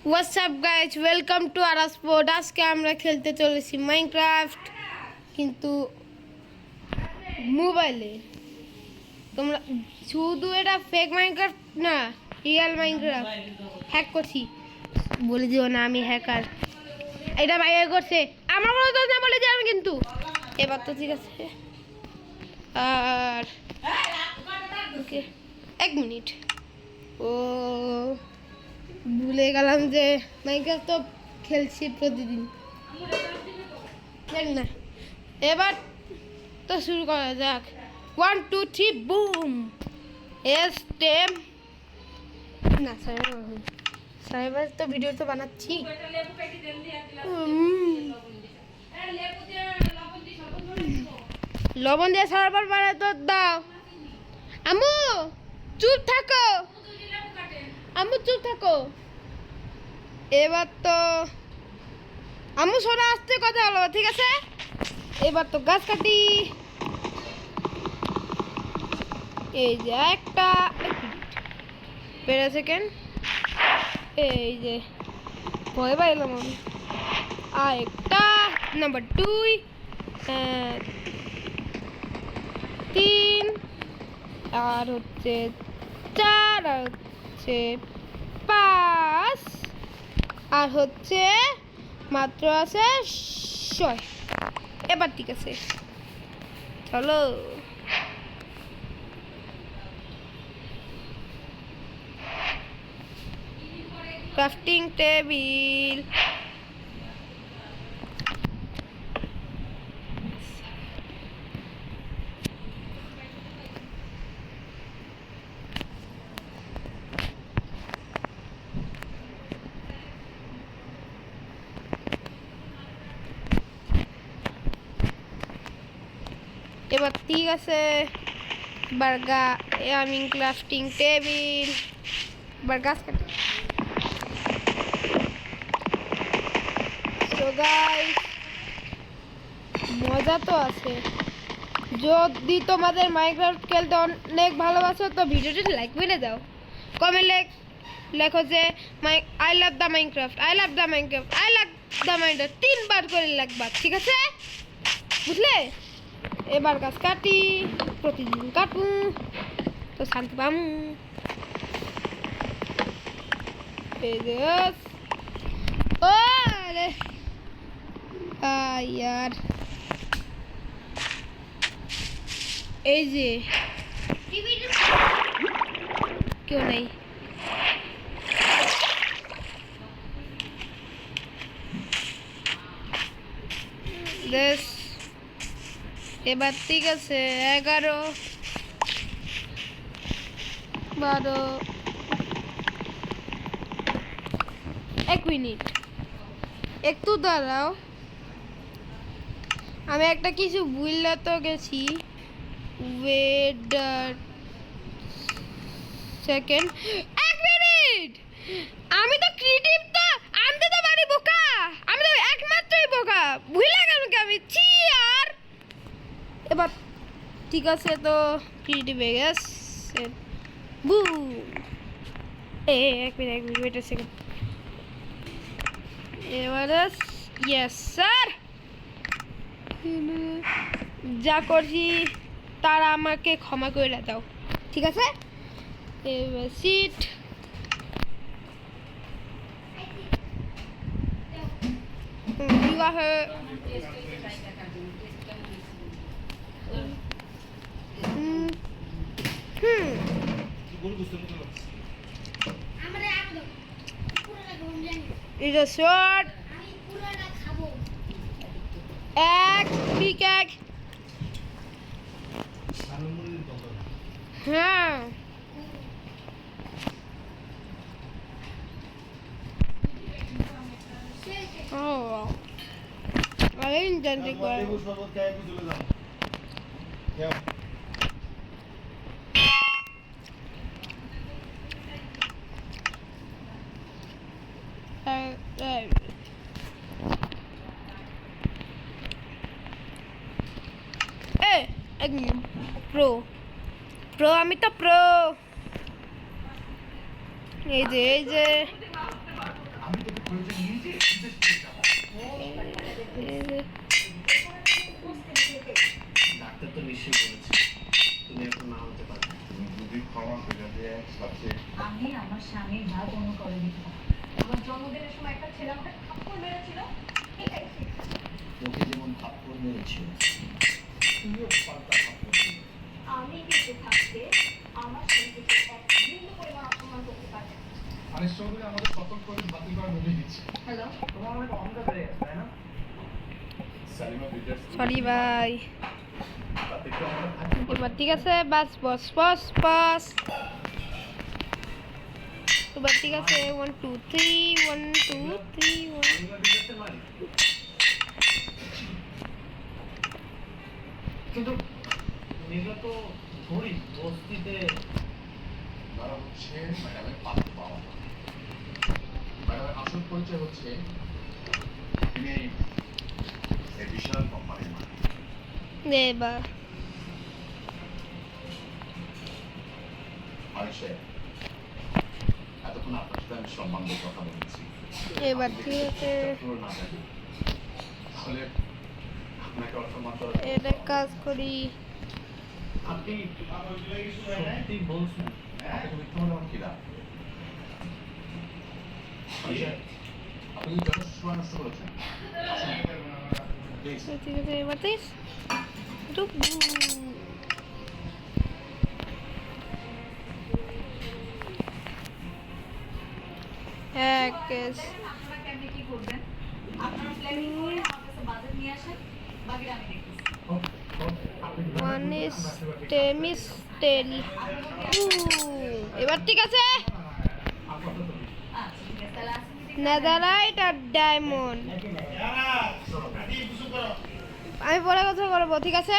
WhatsApp guys, welcome to Ara sport. আজকে আমরা খেলতে চলেছি মাইনক্রাফট, কিন্তু মোবাইলে। তোমরা শুধু এটা ফেক মাইনক্রাফট না, রিয়েল মাইনক্রাফট হ্যাক করছি। বলে দিও না আমি হ্যাকার। এটা ভাইয়া করছে, আমার বলে তো না, বলে দিও আমি কিন্তু। এবার তো ঠিক আছে। আর ওকে, 1 মিনিট। ও ভুলে গেলাম যে মাইনক্রাফট তো খেলছি প্রতিদিন, দেখ না। এবার তো শুরু করা যাক। 1 2 3 বুম। এস টেম না, সাইবার তো ভিডিও তো বানাচ্ছি। লবণ দিয়ে সার্ভার বানাতে তো দাও। আম্মু চুপ থাকো, আম্মু চুপ থাকো। এবার তো আম্মু সোনা আসতে কথা হলো, ঠিক আছে। এবার তো গাছ কাটি। এই যে একটা পেরা সেকেন্ড, এই যে ভয় পাইলাম আমি। আর একটা নাম্বার 2, 3, আর হচ্ছে 4, আর হচ্ছে 5, আর হচ্ছে মাত্র আছে 6। এবার ঠিক আছে, চলো। ক্রাফটিং টেবিল, এবার ঠিক আছে। বার্গা আমি ক্রাফটিং টেবিল, বার্গাস কাটি। তো গাইস, মজা তো আছে। যদি তোমাদের মাইনক্রাফট খেলতে অনেক ভালোবাসো তো ভিডিওটি লাইক করে দাও। কমেন্ট লেখো যে I love the Minecraft, I love the Minecraft, I love the Minecraft 3 বার করে লিখবা, ঠিক আছে, বুঝলে। এবার গাছ কাটি, প্রতিদিন কাটবো তো শান্তি পামু। এই যে ও আরে ইয়ার, এই যে কেউ নেই। এবার ঠিক আছে। 11, 12, 1 মিনিট একটু দাঁড়াও। আমি একটা কিছু ভুললে তো গেছি। Wait second, 1 minute. আমি তো ক্রিয়েটিভ তো আনতে তো পারি বোকা, আমি তো একমাত্রই বোকা। ভুলে গেল কি আমি, ছি। আর এবার ঠিক আছে, তো ক্রিয়েটিভ হয়ে গেছে। Boom. 1 minute, 1 minute, wait second. এবারে ইয়েস স্যার, যা করছি তারা আমাকে ক্ষমা করে দাও, ঠিক আছে। এবার সিট, বিবাহ, is a short egg, big egg. হ্যাঁ, ও আরে জানতে পারি। একদম প্রো প্রো, আমি তো প্রো। এই যে ডাক্তার তো নিশ্চয়ই বলেছে তুমি এখন না হতে পারবে। তুমি যদি ক্ষমা করে দিয়ে সাথে আমি আমার স্বামীর ভাগ অন্য করে দিতে পারি। আমার জন্মদিনের সময় একটা ছেলে আমাকে থাপ্পড় মেরেছিল, এটাই ঠিক। তোকে যেমন থাপ্পড় মেরেছিল তুমিও পাল্টা থাপ্পড় দিলে। আমি বেঁচে থাকতে আমার স্বামীকে এক বিন্দু পরিমাণ অপমান করতে পারবে না। আনিস চৌধুরী আমাদের সতর্ক করে বাতিল করা নোটিশ দিচ্ছে। হ্যালো, তোমার অনেক অহংকার বেড়ে গেছে তাই না? সালিমা বিদ্যার্থ সরি ভাই তাতে একটু অহংকার থাকবে। এবার ঠিক আছে বাস বস বস বস এবার ঠিক আছে 1 2 3 1 2 3 1 সালিমা বিদ্যার্থের মালিক। কিন্তু মেঘলা তো গরিব, বস্তিতে তারা হচ্ছে ম্যাডামের পাত্র পাওয়া। ম্যাডামের আসল পরিচয় হচ্ছে তিনি এই বিশাল কোম্পানির মালিক। এবার মালিক সাহেব, এতক্ষণ আপনার সাথে আমি সম্মান দিয়ে কথা বলেছি। এবার ঠিক আছে পুরো না জানি তাহলে আপনাকে অসম্মান করা এটা কাজ করি আপনি সত্যি বলছেন? আপনাকে মিথ্যা বলে আমার কি লাভ? মালিক সাহেব, আপনি যথেষ্ট সময় নষ্ট করেছেন। প্লিজ ঠিক আছে এবার ঠিক হ্যাঁ কেস আপনারা কেমনি কি করবেন? আপনারা প্ল্যানিং করে আমার কাছে বাজেট নিয়ে আসেন, বাকিটা আমি দেখতেছি। ওয়ান ইজ টেমিস টেলি এবার ঠিক আছে আচ্ছা ঠিক আছে, তাহলে আসেন কি দেখি? নেদারলাইট আর ডায়মন্ড আমি পরে কথা করবো ঠিক আছে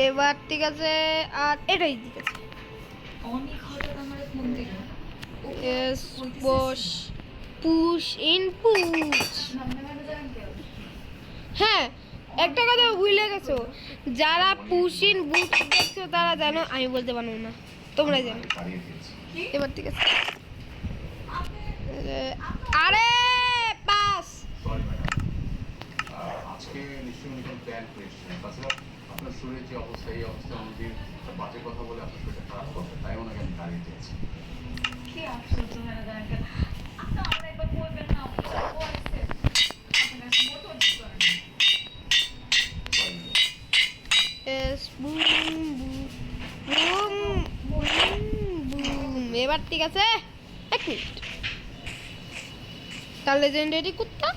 এবার ঠিক আছে আর এটাই ঠিক আছে অনেক হঠাৎ আমার ফোন দিল। S push push in push সামনে মানে জানেন কেউ? হ্যাঁ একটা কথা ভুলে গেছো যারা পুশ ইন বুট দেখছো তারা জানো আমি বলতে পারবো না তোমরা জানো তাড়িয়ে দিয়েছি। এবার ঠিক আছে আপনি আরে পাস সরি ম্যাডাম, আজকে নিশ্চয়ই উনি কোনো প্ল্যান করে এসেছেন। তাছাড়া আপনার শরীরের যে অবস্থা, এই অবস্থায় আমাদের বাজে কথা বলে আপনার শরীরটা খারাপ করবে, তাই ওনাকে আমি তাড়িয়ে দিয়েছি। কি আশ্চর্য হয় না জানেন কেন? আপনি আমার একবার বলবেন না, ও আসছে। আপনি কাছে মোটো ঠিক করেন না। Sorry madam. S boom boom boom boom এবার ঠিক আছে এক মিনিট তার লেজেন্ডারি কুত্তা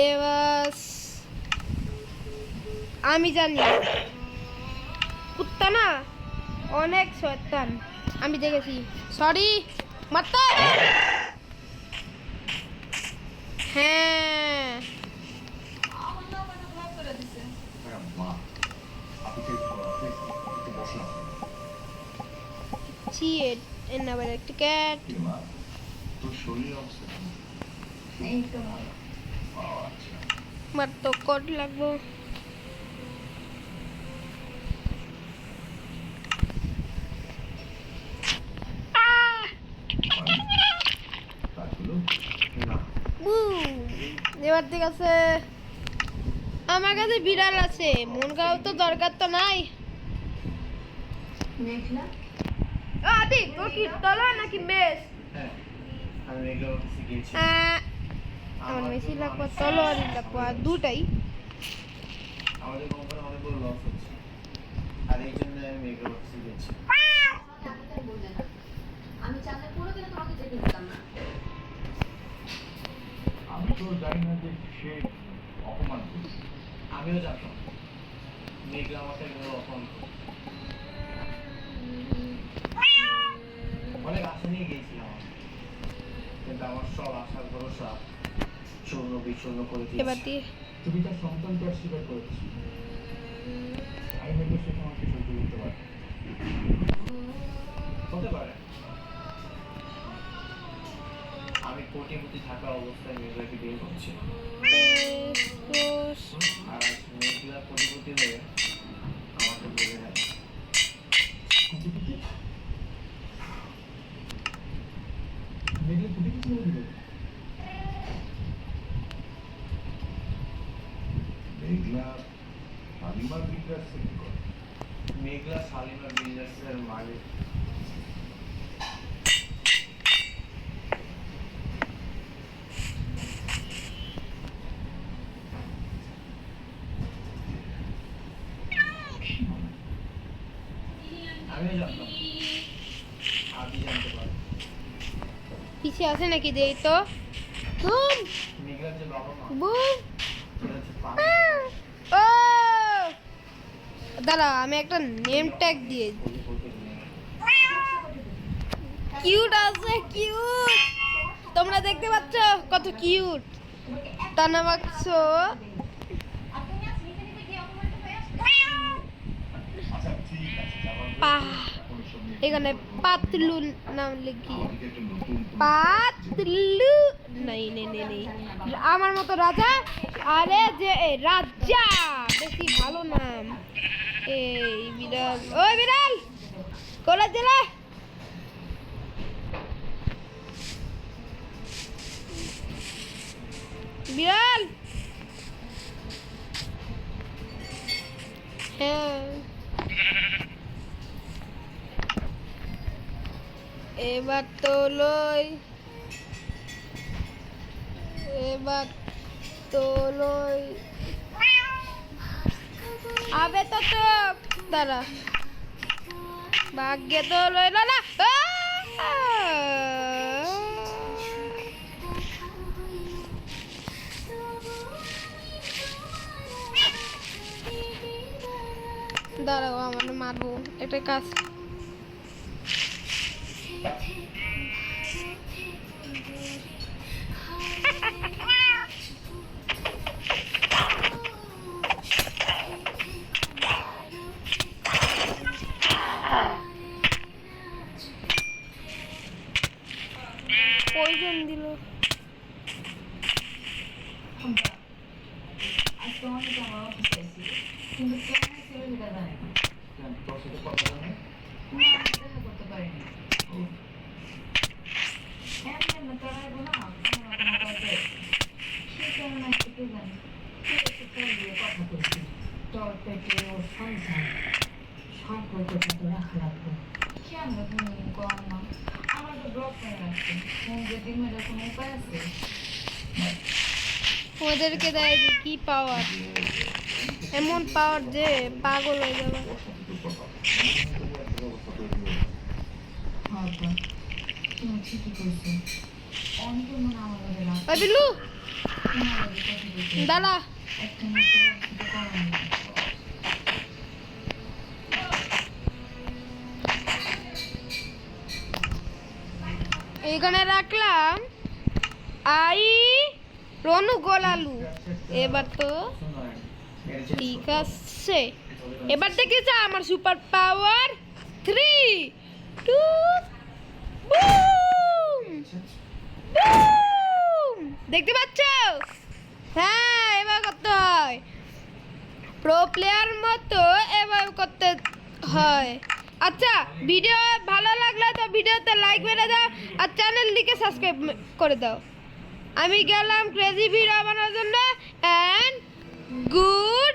এবার আমি জানি কুত্তা না অনেক শয়তান আমি দেখেছি সরি মারতে হ্যাঁ আমার না মানে ব্লক করে দিছে। ম্যাডাম, মা, আপনি কি প্লিজ একটু বসুন আপনি। চিয়েট এর আবার একটা ক্যাট কি মা, তোর শরীরের অবস্থা কেমন? এই তো ভালো। ও, আচ্ছা। মার তো কোট লাগবো কাজগুলো না এবার ঠিক আছে আমার কাছে বিড়াল আছে মন খারাপ তো দরকার তো নাই মেঘলা আদি তোর কি তলা নাকি মেস হ্যাঁ আমি মেঘলা অফিসে গিয়েছি। আমার বেশি লাগবে তলোয়ারি লাগবে আর দুটাই আমাদের কোম্পানি অনেকগুলো লস হচ্ছে, আর এই জন্য আমি মেঘলা অফিসে গিয়েছি। বললে না, আমি চাকরি করে দিলে তোমাকে যেতে দিতাম না। আমি তো জানি না যে সে অপমান করছে। আমিও জানতাম মেঘলা আমাকে এগুলো অপমান করবে। অনেক আশা নিয়ে গিয়েছিলাম আমি, কিন্তু আমার সব আশার ভরসা চূর্ণ বিচূর্ণ করে এবার দিয়েছে। দিয়ে তুমি তার সন্তানকে অস্বীকার করেছি। আমি হয়তো সে তোমাকে সহ্য করতে পারি। হতে পারে আমি কোটিপতি থাকা অবস্থায় মেঘলাকে বিয়ে করছি, আর আজ মেঘলা কোটিপতি হয়ে আমাকে বলে দেয় মেঘলে কুটি কিছু বলে দিল। শালিমার বিল্ডার্সে কি করে? মেঘলা শালিমার বিল্ডার্সের মালিক। আমিও জানতাম, আদি জানতে পারি। পিছিয়ে আছে নাকি দেই তো বুম মেঘলার যে বাবা মা, বুম সেটা হচ্ছে পানি। ও দাঁড়া আমি একটা নেম ট্যাগ দিয়ে কিউট আছে কিউট তোমরা দেখতে পাচ্ছ কত কিউট তানা বাক্সো আচ্ছা ঠিক আছে, যাওয়ার পা পরিশ্রম নিয়ে এখানে পাতলু নাম লিখি আমাদেরকে একটা নতুন পাতলু নেই নেই নেই নেই আমার মতো রাজা আরে যে রাজা বেশি ভালো নাম এই বিড়াল ওই বিড়াল কোলা জেলা বিড়াল হ্যাঁ এবার তো লই আবে তো দাঁড়া ভাগ্যে তো লই না না দাঁড়াও আমার মারবো একটা কাজ পয়জন দিল আজকে অনেক আমার অফিসে আছি কিন্তু কেন ছিল সেটা জানি না কেন, তোর সাথে কথা বলে? না আমি দেখা করতে পারিনি এমনি না তারাইবো না আমার কাছে সেই কারণে একটু জানি একটু ফোন দিয়ে কথা বলছি তোর পেটে ওর সংসার সম্পর্কটা তো রাখা লাগবে কেন তুমি কর না আমার তো ব্লক করে রাখছে ফোন যদি মেয়েটার কোনো উপায় আছে ওদেরকে দেয় যে কি পাওয়ার এমন পাওয়ার যে পাগল হয়ে যাবে হয়তো তুমি ঠিকই করছো অনেকে মনে আমার কাছে রাখ ওই বিল্লু তোমার কাছে কথা বলছে দাঁড়া একটা মতো সেটা করার নেই এখানে রাখলাম আই রনু গোলালু এবার তো শোনো, এটা চেঞ্জ ঠিক করতে হবে। আছে এবার দেখেছ আমার সুপার পাওয়ার 3 2 বুম বুম দেখতে পাচ্ছ হ্যাঁ এবার করতে হয় প্রো প্লেয়ার মতো এবার করতে হয় আচ্ছা ভিডিও ভালো লাগলে তো ভিডিওতে লাইক মেরে দাও আর চ্যানেলটিকে সাবস্ক্রাইব করে দাও আমি গেলাম ক্রেজি ভিডিও বানানোর জন্য এন্ড গুড